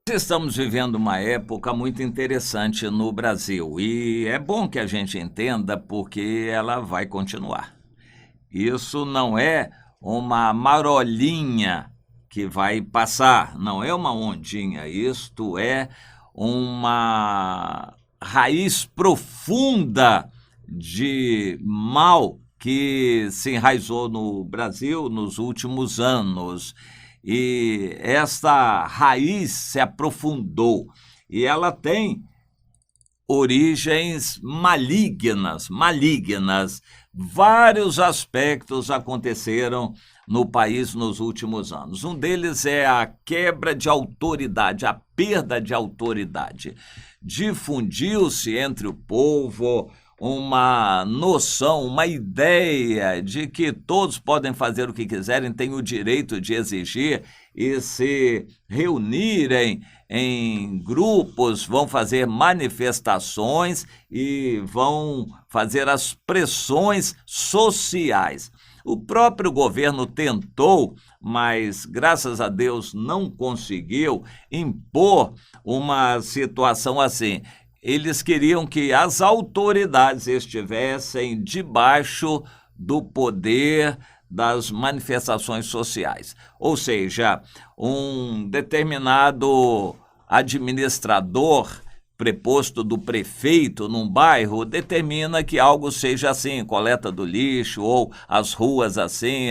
Estamos vivendo uma época muito interessante no Brasil e é bom que a gente entenda porque ela vai continuar. Isso não é uma marolinha que vai passar, não é uma ondinha, isto é uma raiz profunda de mal que se enraizou no Brasil nos últimos anos. E esta raiz se aprofundou e ela tem origens malignas. Vários aspectos aconteceram no país nos últimos anos. Um deles é a quebra de autoridade, a perda de autoridade. Difundiu-se entre o povo uma noção, uma ideia de que todos podem fazer o que quiserem, têm o direito de exigir e se reunirem em grupos, vão fazer manifestações e vão fazer as pressões sociais. O próprio governo tentou, mas graças a Deus não conseguiu impor uma situação assim. Eles queriam que as autoridades estivessem debaixo do poder das manifestações sociais. Ou seja, um determinado administrador preposto do prefeito num bairro determina que algo seja assim, coleta do lixo ou as ruas assim,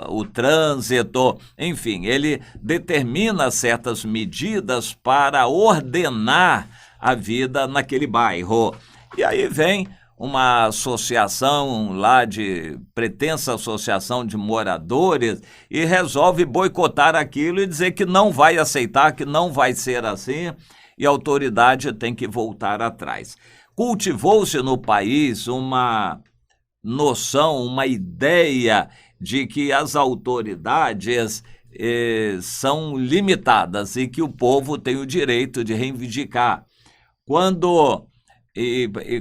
o trânsito, enfim, ele determina certas medidas para ordenar a vida naquele bairro. E aí vem uma associação lá de pretensa associação de moradores e resolve boicotar aquilo e dizer que não vai aceitar, que não vai ser assim, e a autoridade tem que voltar atrás. Cultivou-se no país uma noção, uma ideia de que as autoridades são limitadas e que o povo tem o direito de reivindicar. Quando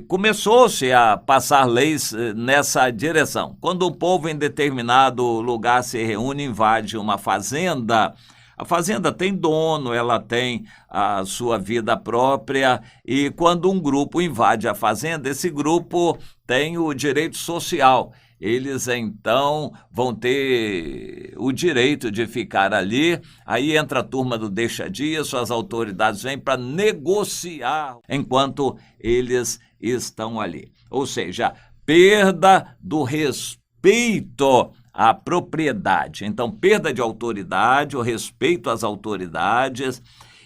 começou-se a passar leis nessa direção. Quando o povo em determinado lugar se reúne, invade uma fazenda, a fazenda tem dono, ela tem a sua vida própria, e quando um grupo invade a fazenda, esse grupo tem o direito social. Eles, então, vão ter o direito de ficar ali. Aí entra a turma do deixa-dias, as autoridades vêm para negociar enquanto eles estão ali. Ou seja, perda do respeito à propriedade. Então, perda de autoridade, o respeito às autoridades.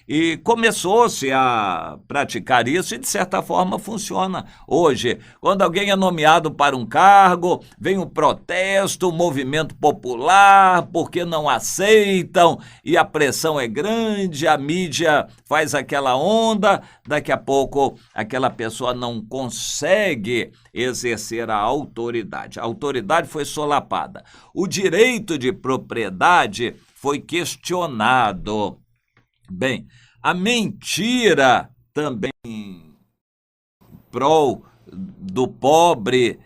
E começou-se a praticar isso e, de certa forma, funciona hoje. Quando alguém é nomeado para um cargo, vem um protesto, um movimento popular, porque não aceitam, e a pressão é grande, a mídia faz aquela onda, daqui a pouco aquela pessoa não consegue exercer a autoridade. A autoridade foi solapada. O direito de propriedade foi questionado. Bem, a mentira também prol do pobre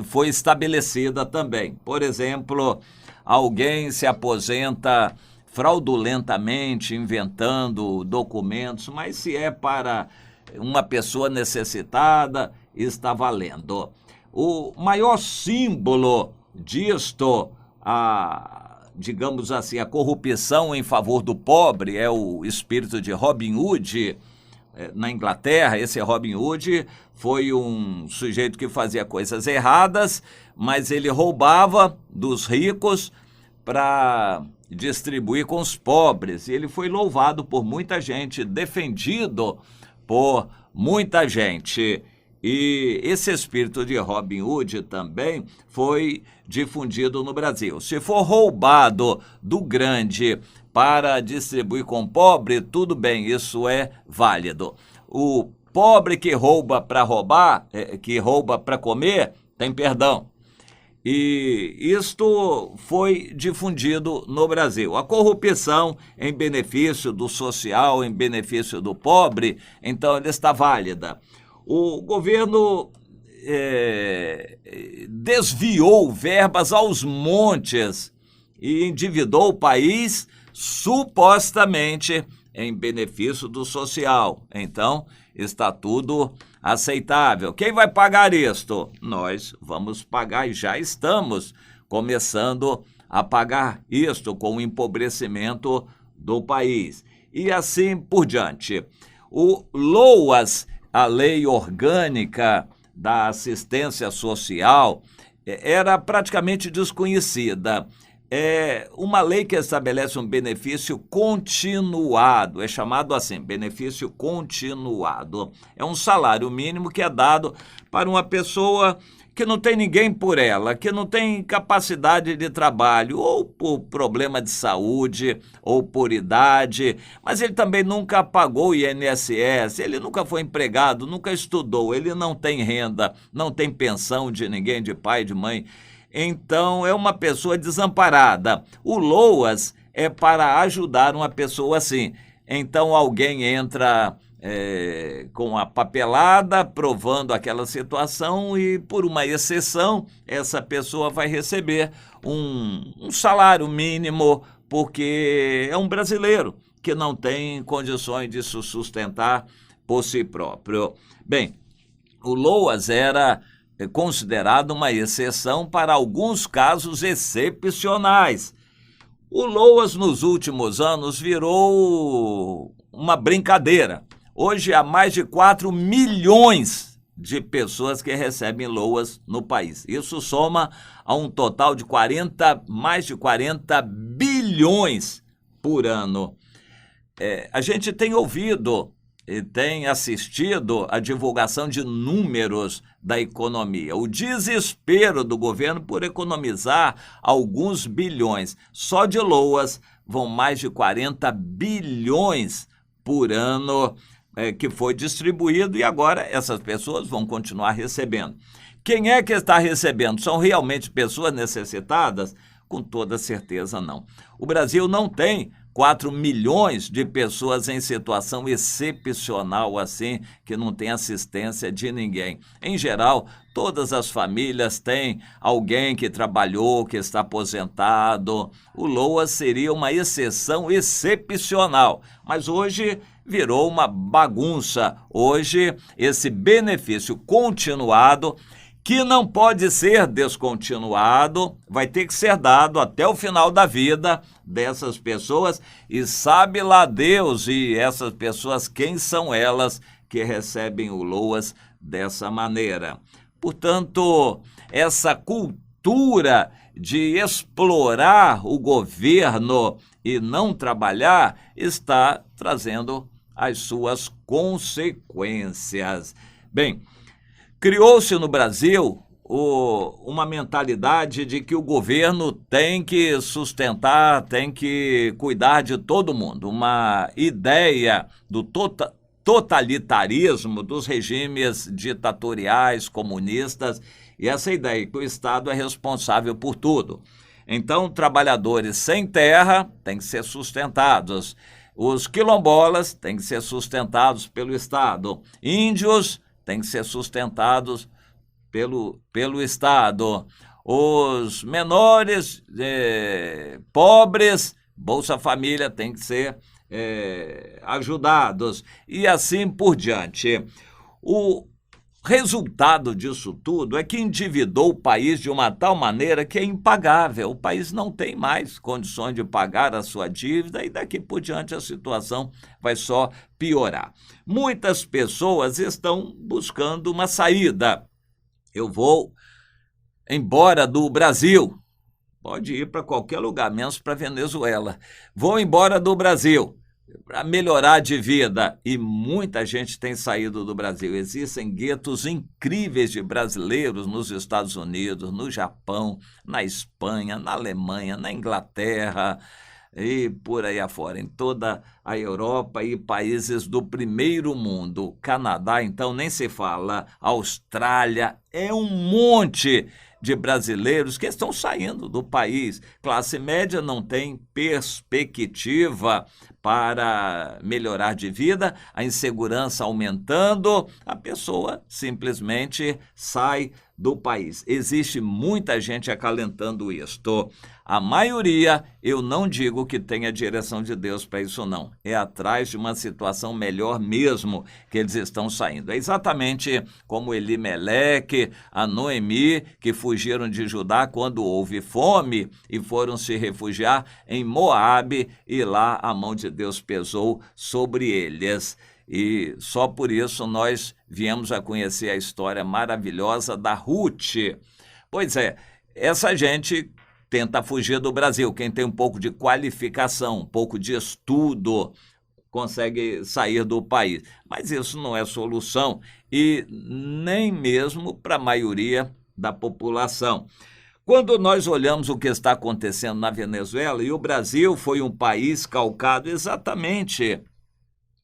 foi estabelecida também. Por exemplo, alguém se aposenta fraudulentamente, inventando documentos, mas se é para uma pessoa necessitada, está valendo. O maior símbolo disto, digamos assim, a corrupção em favor do pobre é o espírito de Robin Hood. Na Inglaterra, esse Robin Hood foi um sujeito que fazia coisas erradas, mas ele roubava dos ricos para distribuir com os pobres. E ele foi louvado por muita gente, defendido por muita gente. E esse espírito de Robin Hood também foi difundido no Brasil. Se for roubado do grande para distribuir com o pobre, tudo bem, isso é válido. O pobre que rouba para roubar, que rouba para comer, tem perdão. E isto foi difundido no Brasil. A corrupção em benefício do social, em benefício do pobre, então ela está válida. O governo desviou verbas aos montes e endividou o país supostamente em benefício do social. Então, está tudo aceitável. Quem vai pagar isto? Nós vamos pagar e já estamos começando a pagar isto com o empobrecimento do país. E assim por diante. O LOAS, a Lei Orgânica da Assistência Social, era praticamente desconhecida. É uma lei que estabelece um benefício continuado, é chamado assim, benefício continuado. É um salário mínimo que é dado para uma pessoa que não tem ninguém por ela, que não tem capacidade de trabalho, ou por problema de saúde, ou por idade, mas ele também nunca pagou o INSS, ele nunca foi empregado, nunca estudou, ele não tem renda, não tem pensão de ninguém, de pai, de mãe. Então, é uma pessoa desamparada. O LOAS é para ajudar uma pessoa assim. Então, alguém entra com a papelada, provando aquela situação e, por uma exceção, essa pessoa vai receber um salário mínimo, porque é um brasileiro que não tem condições de se sustentar por si próprio. Bem, o LOAS era considerado uma exceção para alguns casos excepcionais. O LOAS, nos últimos anos, virou uma brincadeira. Hoje há mais de 4 milhões de pessoas que recebem LOAS no país. Isso soma a um total de mais de 40 bilhões por ano. A gente tem ouvido e tem assistido à divulgação de números da economia. O desespero do governo por economizar alguns bilhões. Só de LOAS vão mais de 40 bilhões por ano que foi distribuído e agora essas pessoas vão continuar recebendo. Quem é que está recebendo? São realmente pessoas necessitadas? Com toda certeza não. O Brasil não tem 4 milhões de pessoas em situação excepcional assim, que não tem assistência de ninguém. Em geral, todas as famílias têm alguém que trabalhou, que está aposentado. O LOAS seria uma exceção excepcional, mas hoje virou uma bagunça. Hoje, esse benefício continuado, que não pode ser descontinuado, vai ter que ser dado até o final da vida dessas pessoas, e sabe lá Deus e essas pessoas quem são elas que recebem o LOAS dessa maneira. Portanto, essa cultura de explorar o governo e não trabalhar está trazendo as suas consequências. Bem, criou-se no Brasil uma mentalidade de que o governo tem que sustentar, tem que cuidar de todo mundo. Uma ideia do totalitarismo dos regimes ditatoriais, comunistas, e essa ideia que o Estado é responsável por tudo. Então, trabalhadores sem terra têm que ser sustentados. Os quilombolas têm que ser sustentados pelo Estado. Índios têm que ser sustentados pelo Estado. Os menores pobres, Bolsa Família, tem que ser ajudados. E assim por diante. O resultado disso tudo é que endividou o país de uma tal maneira que é impagável. O país não tem mais condições de pagar a sua dívida e daqui por diante a situação vai só piorar. Muitas pessoas estão buscando uma saída. Eu vou embora do Brasil. Pode ir para qualquer lugar, menos para Venezuela. Vou embora do Brasil para melhorar de vida. E muita gente tem saído do Brasil. Existem guetos incríveis de brasileiros nos Estados Unidos, no Japão, na Espanha, na Alemanha, na Inglaterra e por aí afora, em toda a Europa e países do primeiro mundo. Canadá, então, nem se fala. Austrália, é um monte de brasileiros que estão saindo do país. Classe média não tem perspectiva para melhorar de vida, a insegurança aumentando, a pessoa simplesmente sai do país. Existe muita gente acalentando isto. A maioria, eu não digo que tenha direção de Deus para isso, não. É atrás de uma situação melhor mesmo que eles estão saindo. É exatamente como Elimeleque, a Noemi, que fugiram de Judá quando houve fome e foram se refugiar em Moabe, e lá a mão de Deus pesou sobre eles. E só por isso nós viemos a conhecer a história maravilhosa da Ruth. Pois é, essa gente tenta fugir do Brasil. Quem tem um pouco de qualificação, um pouco de estudo, consegue sair do país. Mas isso não é solução, e nem mesmo para a maioria da população. Quando nós olhamos o que está acontecendo na Venezuela, e o Brasil foi um país calcado exatamente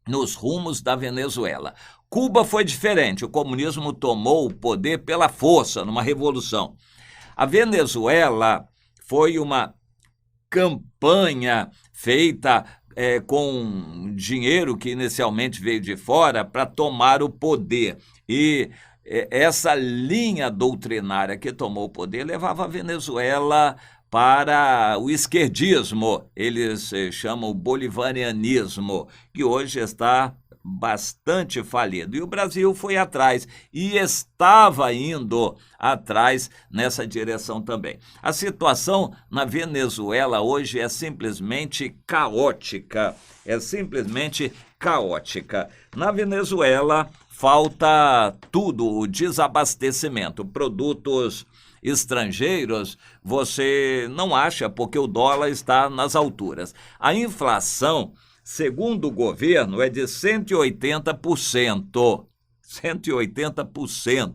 nos rumos da Venezuela. Cuba foi diferente, o comunismo tomou o poder pela força, numa revolução. A Venezuela foi uma campanha feita com dinheiro que inicialmente veio de fora para tomar o poder. E essa linha doutrinária que tomou o poder levava a Venezuela para o esquerdismo, eles chamam o bolivarianismo, que hoje está bastante falido. E o Brasil foi atrás e estava indo atrás nessa direção também. A situação na Venezuela hoje é simplesmente caótica. É simplesmente caótica. Na Venezuela falta tudo, o desabastecimento, produtos estrangeiros você não acha porque o dólar está nas alturas. A inflação, segundo o governo, é de 180%. 180%.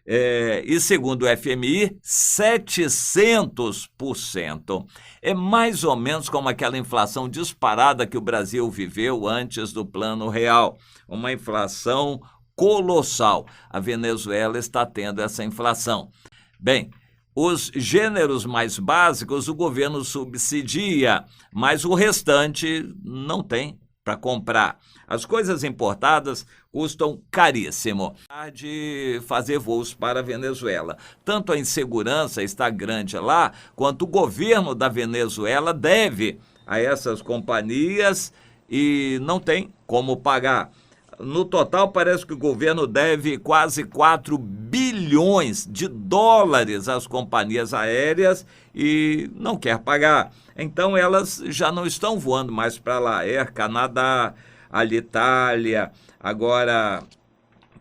E segundo o FMI, 700%. É mais ou menos como aquela inflação disparada que o Brasil viveu antes do Plano Real. Uma inflação colossal. A Venezuela está tendo essa inflação. Bem, os gêneros mais básicos o governo subsidia, mas o restante não tem para comprar. As coisas importadas custam caríssimo. De fazer voos para a Venezuela. Tanto a insegurança está grande lá, quanto o governo da Venezuela deve a essas companhias e não tem como pagar. No total, parece que o governo deve quase 4 bilhões de dólares às companhias aéreas e não quer pagar. Então, elas já não estão voando mais para lá. Air Canadá, Alitalia, agora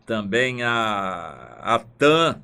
também a TAM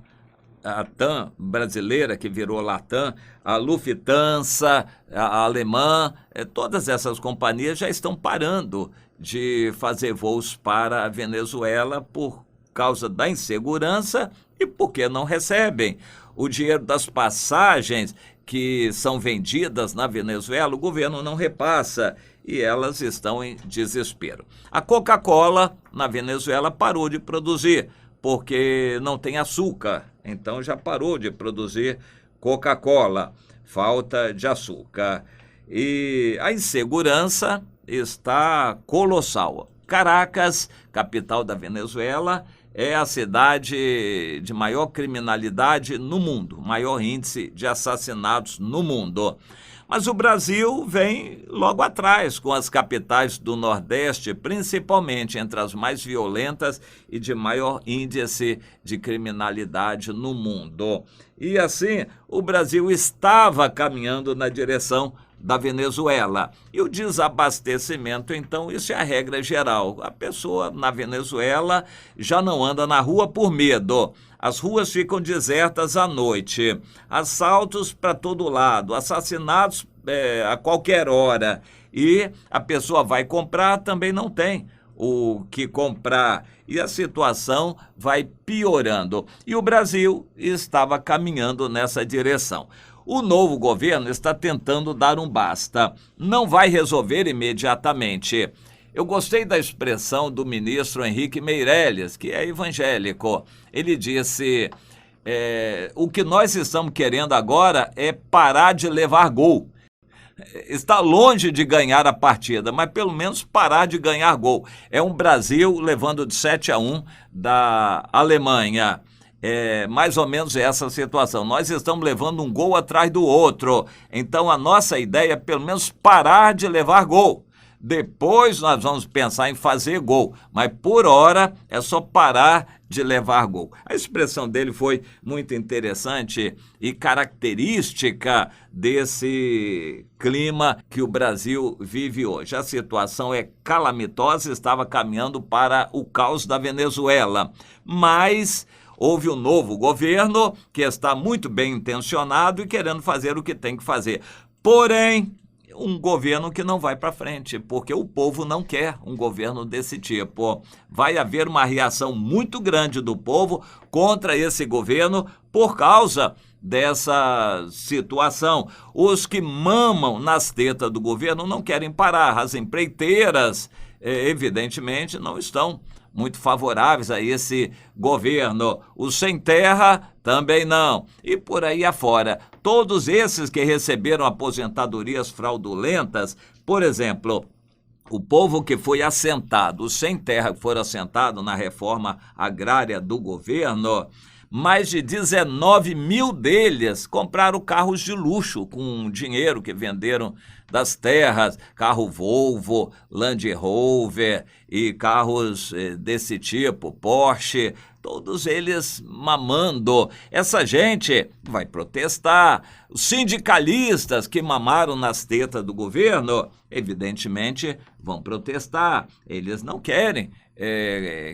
brasileira, que virou Latam, a Lufthansa, a alemã, todas essas companhias já estão parando de fazer voos para a Venezuela por causa da insegurança e porque não recebem. O dinheiro das passagens que são vendidas na Venezuela, o governo não repassa e elas estão em desespero. A Coca-Cola na Venezuela parou de produzir porque não tem açúcar, então já parou de produzir Coca-Cola, falta de açúcar. E a insegurança está colossal. Caracas, capital da Venezuela, é a cidade de maior criminalidade no mundo, maior índice de assassinatos no mundo. Mas o Brasil vem logo atrás, com as capitais do Nordeste, principalmente entre as mais violentas e de maior índice de criminalidade no mundo. E assim, o Brasil estava caminhando na direção da Venezuela. E o desabastecimento, então, isso é a regra geral. A pessoa na Venezuela já não anda na rua por medo. As ruas ficam desertas à noite. Assaltos para todo lado, assassinatos a qualquer hora. E a pessoa vai comprar, também não tem o que comprar. E a situação vai piorando. E o Brasil estava caminhando nessa direção. O novo governo está tentando dar um basta. Não vai resolver imediatamente. Eu gostei da expressão do ministro Henrique Meirelles, que é evangélico. Ele disse, o que nós estamos querendo agora é parar de levar gol. está longe de ganhar a partida, mas pelo menos parar de ganhar gol. É um Brasil levando de 7-1 da Alemanha. É mais ou menos essa situação. Nós estamos levando um gol atrás do outro. Então a nossa ideia é pelo menos parar de levar gol. Depois nós vamos pensar em fazer gol, mas por hora é só parar de levar gol. A expressão dele foi muito interessante e característica desse clima que o Brasil vive hoje. A situação é calamitosa, estava caminhando para o caos da Venezuela, mas houve um novo governo que está muito bem intencionado e querendo fazer o que tem que fazer. Porém, um governo que não vai para frente, porque o povo não quer um governo desse tipo. Vai haver uma reação muito grande do povo contra esse governo por causa dessa situação. Os que mamam nas tetas do governo não querem parar. As empreiteiras, evidentemente, não estão muito favoráveis a esse governo. Os sem terra também não. E por aí afora. Todos esses que receberam aposentadorias fraudulentas, por exemplo, o povo que foi assentado, os sem terra que foram assentados na reforma agrária do governo, mais de 19 mil deles compraram carros de luxo com dinheiro que venderam das terras, carro Volvo, Land Rover e carros desse tipo, Porsche, todos eles mamando. Essa gente vai protestar. Os sindicalistas que mamaram nas tetas do governo, evidentemente, vão protestar. Eles não querem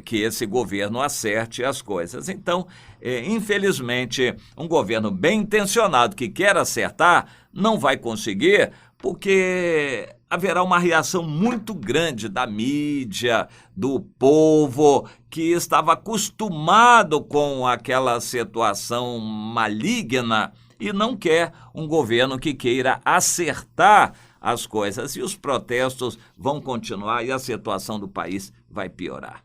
que esse governo acerte as coisas. Então, infelizmente, um governo bem intencionado que quer acertar não vai conseguir, porque haverá uma reação muito grande da mídia, do povo, que estava acostumado com aquela situação maligna e não quer um governo que queira acertar as coisas. E os protestos vão continuar e a situação do país vai piorar.